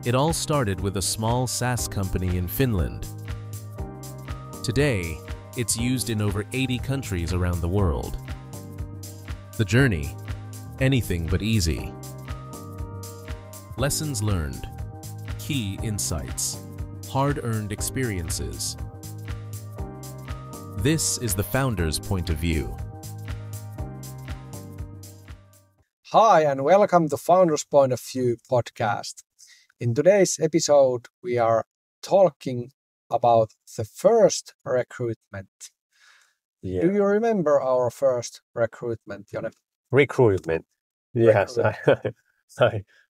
It all started with a small SaaS company in Finland. Today, it's used in over 80 countries around the world. The journey, anything but easy. Lessons learned, key insights, hard-earned experiences. This is the founder's point of view. Hi, and welcome to Founder's Point of View podcast. In today's episode, we are talking about the first recruitment. Yeah. Do you remember our first recruitment, Jone? Recruitment. Yes,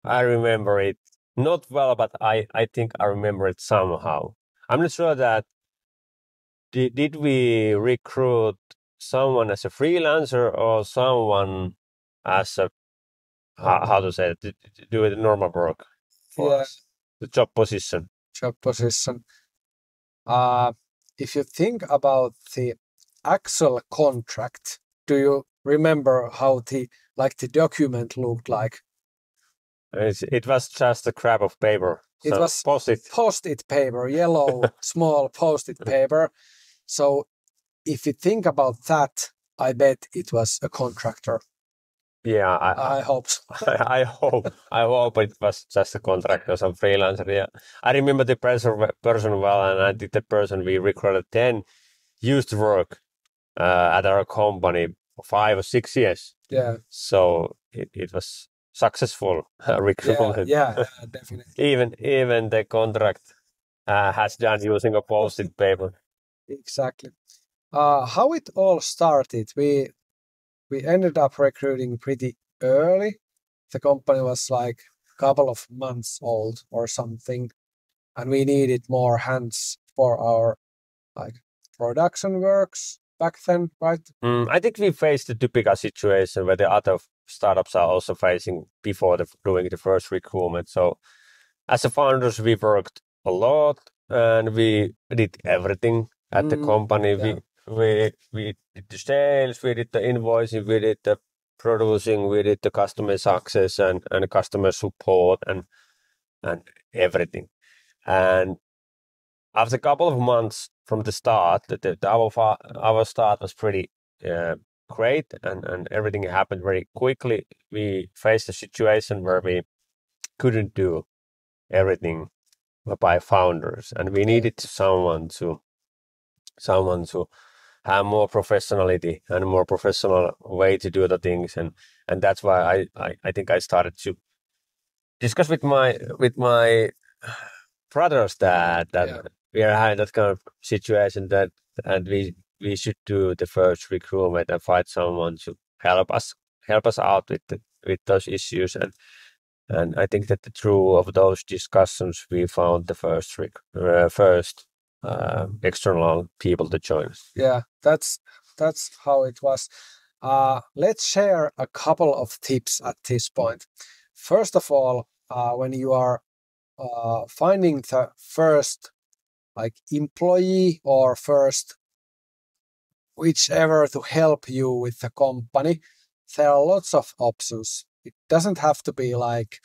I remember it. Not well, but I think I remember it somehow. I'm not sure that did we recruit someone as a freelancer or someone as a how to say it, to do it normal work for us, the job position. Job position. If you think about the actual contract, do you remember how the document looked like? It was just a scrap of paper. It was post-it paper, yellow, small post-it paper. So if you think about that, I bet it was a contractor. Yeah, I hope so. I hope it was just a contractor, some freelancer. Yeah, I remember the person well, and I think the person we recruited then used to work at our company for 5 or 6 years. Yeah. So it was successful recruitment. Yeah, definitely. even the contract has done using a post-it paper. Exactly. How it all started, we ended up recruiting pretty early. The company was like a couple of months old or something, and we needed more hands for our production works back then, right? I think we faced the typical situation where the other startups are also facing before doing the first recruitment. So as a founders, we worked a lot and we did everything at the company. Yeah. We did the sales, we did the invoicing, we did the producing, we did the customer success and customer support and everything. And after a couple of months from the start, our start was pretty great and everything happened very quickly. We faced a situation where we couldn't do everything by founders, and we needed someone to have more professionality and a more professional way to do the things, and that's why I think I started to discuss with my brothers that we are having that kind of situation and we should do the first recruitment and find someone to help us out with those issues, and I think that through of those discussions we found the first external people to join us. Yeah, that's how it was. Let's share a couple of tips at this point. First of all, when you are finding the first employee or first whichever to help you with the company, there are lots of options. It doesn't have to be like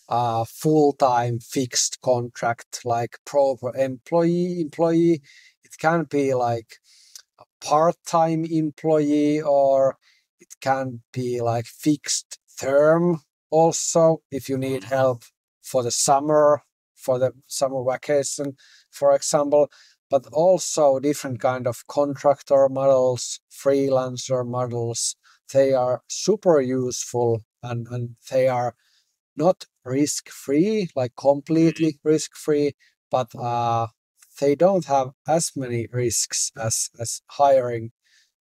a full-time fixed contract, like proper employee. It can be like a part-time employee, or it can be like fixed term also if you need help for the summer vacation, for example, but also different kind of contractor models, freelancer models. They are super useful and they are not risk-free, like completely risk-free, but they don't have as many risks as hiring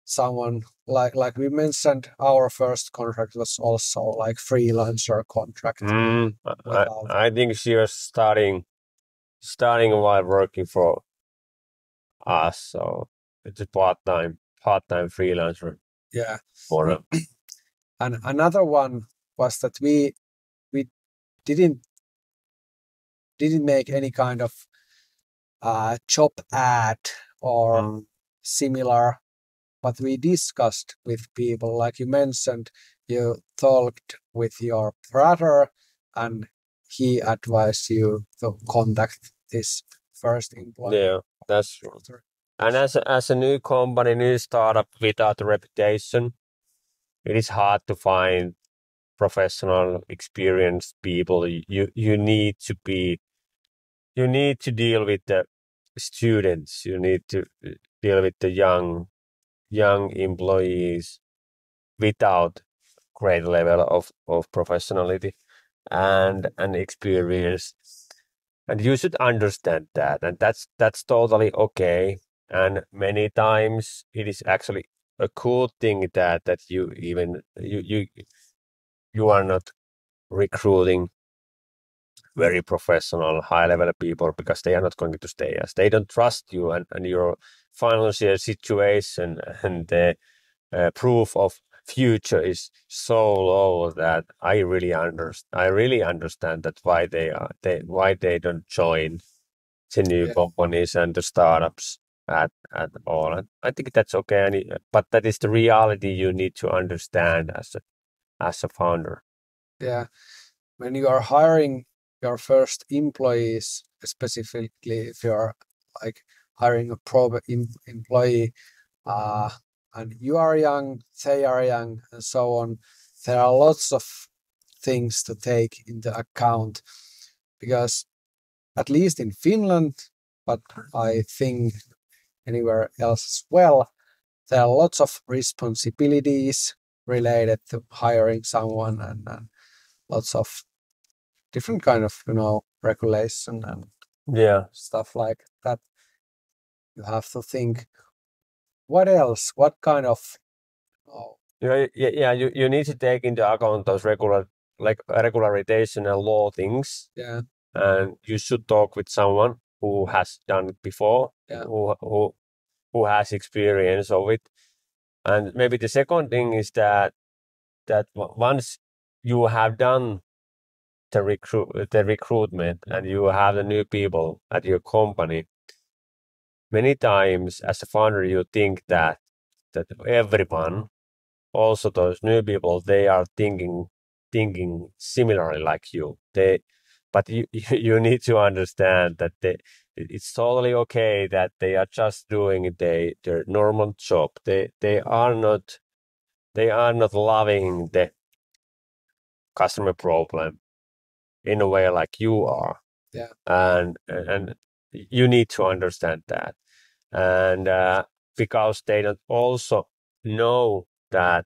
someone. Like we mentioned, our first contract was also like freelancer contract. I think she was starting while working for us, so it's a part-time freelancer. Yeah. For And another one was that we didn't make any kind of job ad or similar, but we discussed with people. Like you mentioned, you talked with your brother and he advised you to contact this first employee. Yeah, that's true. And as a new company, new startup without a reputation, it is hard to find professional, experienced people. You need to deal with the students. You need to deal with the young employees without great level of professionality and experience. And you should understand that, and that's totally okay. And many times it is actually a cool thing that you are not recruiting very professional, high level people because they are not going to stay as they don't trust you and your financial situation and the proof of future is so low that I really understand that why they don't join the new companies and the startups at all. And I think that's okay, but that is the reality you need to understand as a founder. Yeah, when you are hiring your first employees, specifically if you are like hiring a employee, and you are young, they are young, and so on, there are lots of things to take into account because at least in Finland, but I think anywhere else as well, there are lots of responsibilities related to hiring someone and lots of different kind of regulation and stuff like that. You have to think what else, what kind of you need to take into account those regularization and law things. Yeah. And you should talk with someone who has done it before, who has experience of it. And maybe the second thing is that once you have done the recruitment and you have the new people at your company, many times as a founder you think that everyone, also those new people, they are thinking similarly like you. But you need to understand that it's totally okay that they are just doing their normal job. They are not loving the customer problem in a way like you are. Yeah. And you need to understand that. And because they don't also know that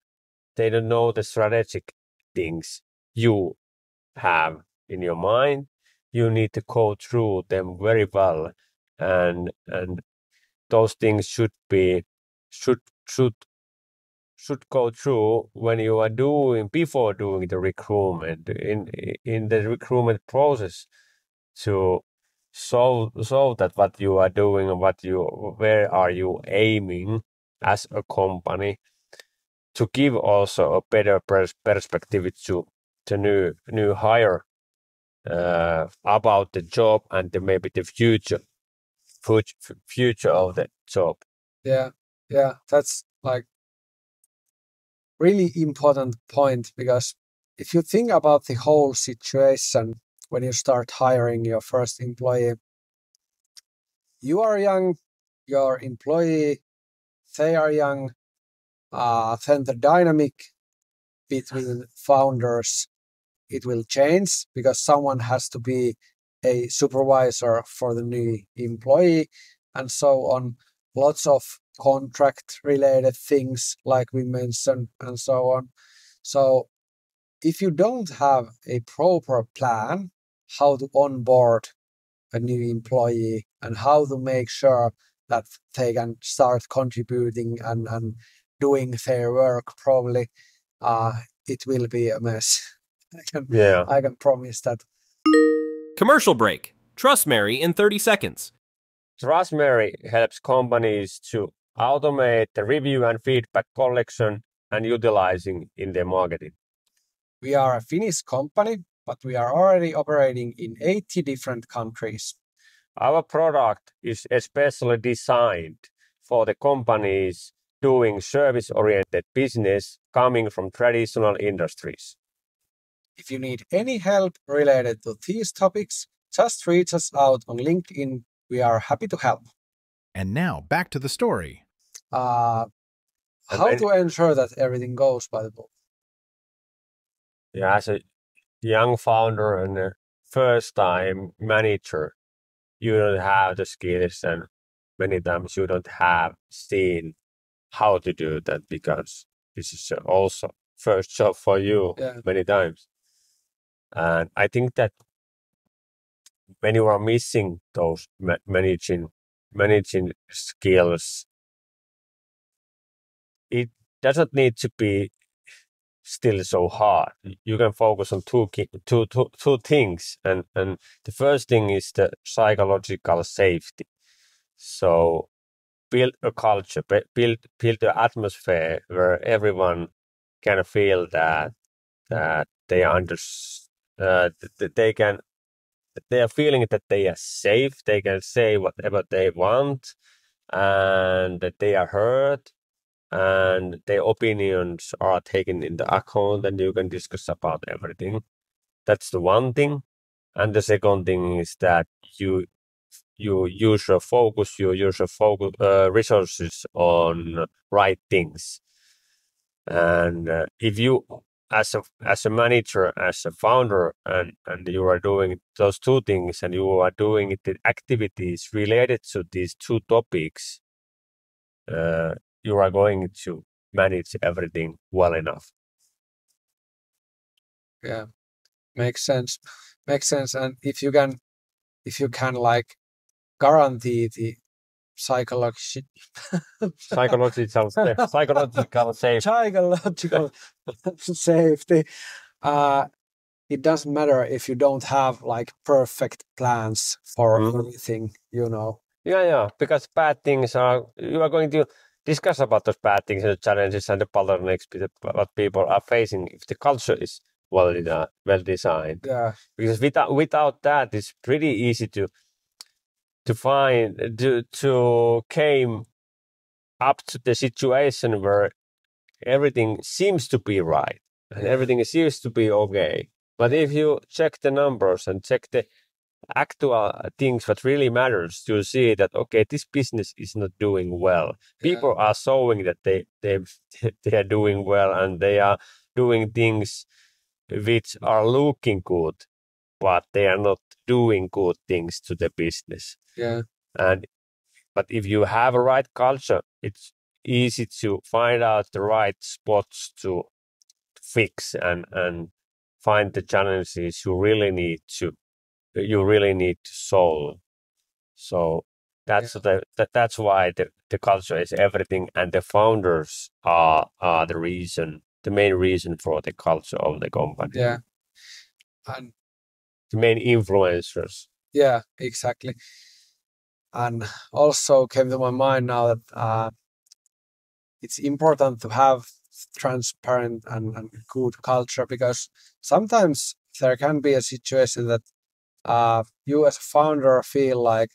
they don't know the strategic things you have in your mind, you need to go through them very well, and those things should go through when you are before doing the recruitment in the recruitment process to solve that what you are doing and where are you aiming as a company, to give also a better perspective to new hire about the job and maybe the future of the job. Yeah, that's like really important point because if you think about the whole situation when you start hiring your first employee, you are young, your employee, they are young, then the dynamic between founders, it will change because someone has to be a supervisor for the new employee and so on. Lots of contract related things like we mentioned and so on. So if you don't have a proper plan how to onboard a new employee and how to make sure that they can start contributing and doing their work properly, it will be a mess. I can promise that. Commercial break. Trust Mary in 30 seconds. Trust Mary helps companies to automate the review and feedback collection and utilizing in their marketing. We are a Finnish company, but we are already operating in 80 different countries. Our product is especially designed for the companies doing service-oriented business coming from traditional industries. If you need any help related to these topics, just reach us out on LinkedIn. We are happy to help. And now back to the story. How to ensure that everything goes by the book? Yeah, as a young founder and a first-time manager, you don't have the skills, and many times you don't have seen how to do that because this is also first job for you many times. And I think that when you are missing those managing skills, it doesn't need to be still so hard. You can focus on two things, and the first thing is the psychological safety. So build a culture, build the atmosphere where everyone can feel that they they are feeling that they are safe. They can say whatever they want, and that they are heard, and their opinions are taken into account, and you can discuss about everything. That's the one thing. And the second thing is that you use your resources on right things. And if you, as a manager, as a founder, and you are doing those two things, and you are doing the activities related to these two topics, you are going to manage everything well enough. Yeah, makes sense. And if you can like guarantee the psychological safety, it doesn't matter if you don't have like perfect plans for anything, Yeah, because bad things you are going to discuss about those bad things and the challenges and the bottlenecks what people are facing if the culture is well designed. Yeah. Because without that, it's pretty easy to came up to the situation where everything seems to be right and everything seems to be okay. But if you check the numbers and check the actual things that really matters, you'll see that okay, this business is not doing well. People are showing that they are doing well, and they are doing things which are looking good, but they are not doing good things to the business. Yeah. But if you have a right culture, it's easy to find out the right spots to fix and find the challenges you really need to solve. So that's why the culture is everything, and the founders are the main reason for the culture of the company. Yeah. And the main influencers. Yeah, exactly. And also came to my mind now that it's important to have transparent and good culture, because sometimes there can be a situation that you as a founder feel like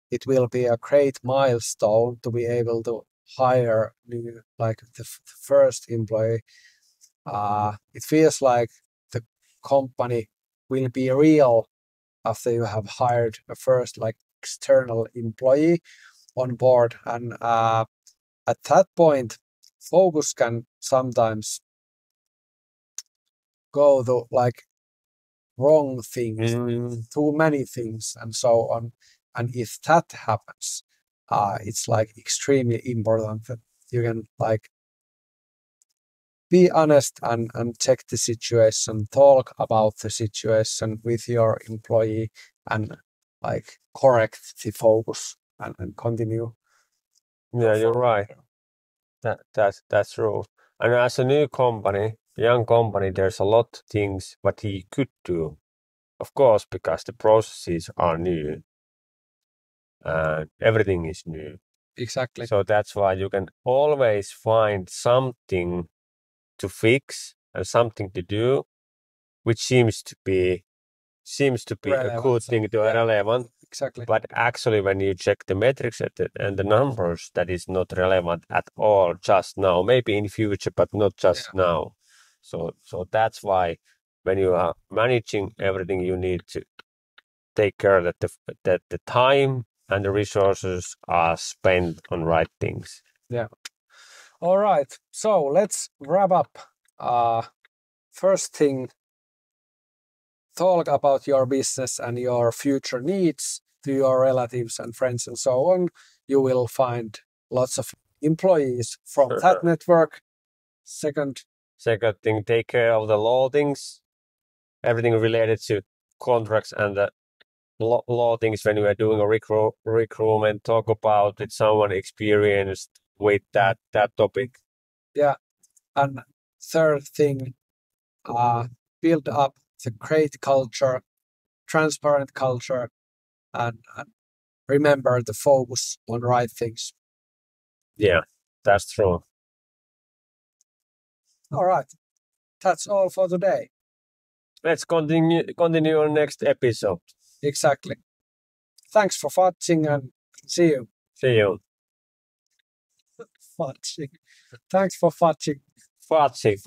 it will be a great milestone to be able to hire the first employee. It feels like the company will be real after you have hired a first external employee on board, and at that point focus can sometimes go to wrong things, too many things, and so on. And if that happens, it's extremely important that you can be honest and check the situation, talk about the situation with your employee, and correct the focus and continue. Yeah, you're right. That's true. And as a new company, young company, there's a lot of things what he could do. Of course, because the processes are new and everything is new. Exactly. So that's why you can always find something to fix and something to do, which seems to be relevant, a good thing to relevant. Exactly. But actually, when you check the metrics and the numbers, that is not relevant at all just now. Maybe in future, but not just now. So that's why when you are managing everything, you need to take care that the time and the resources are spent on right things. Yeah. All right. So let's wrap up. First thing, talk about your business and your future needs to your relatives and friends and so on. You will find lots of employees from that network. Second thing, take care of the law things, everything related to contracts and the law things when you are doing a recruitment. Talk about with someone experienced with that topic. Yeah. And third thing, build up the great culture, transparent culture, and remember the focus on right things. Yeah, that's true. All right. That's all for today. Let's continue on next episode. Exactly. Thanks for watching and see you. See you. Watching. Thanks for watching. Fatsi.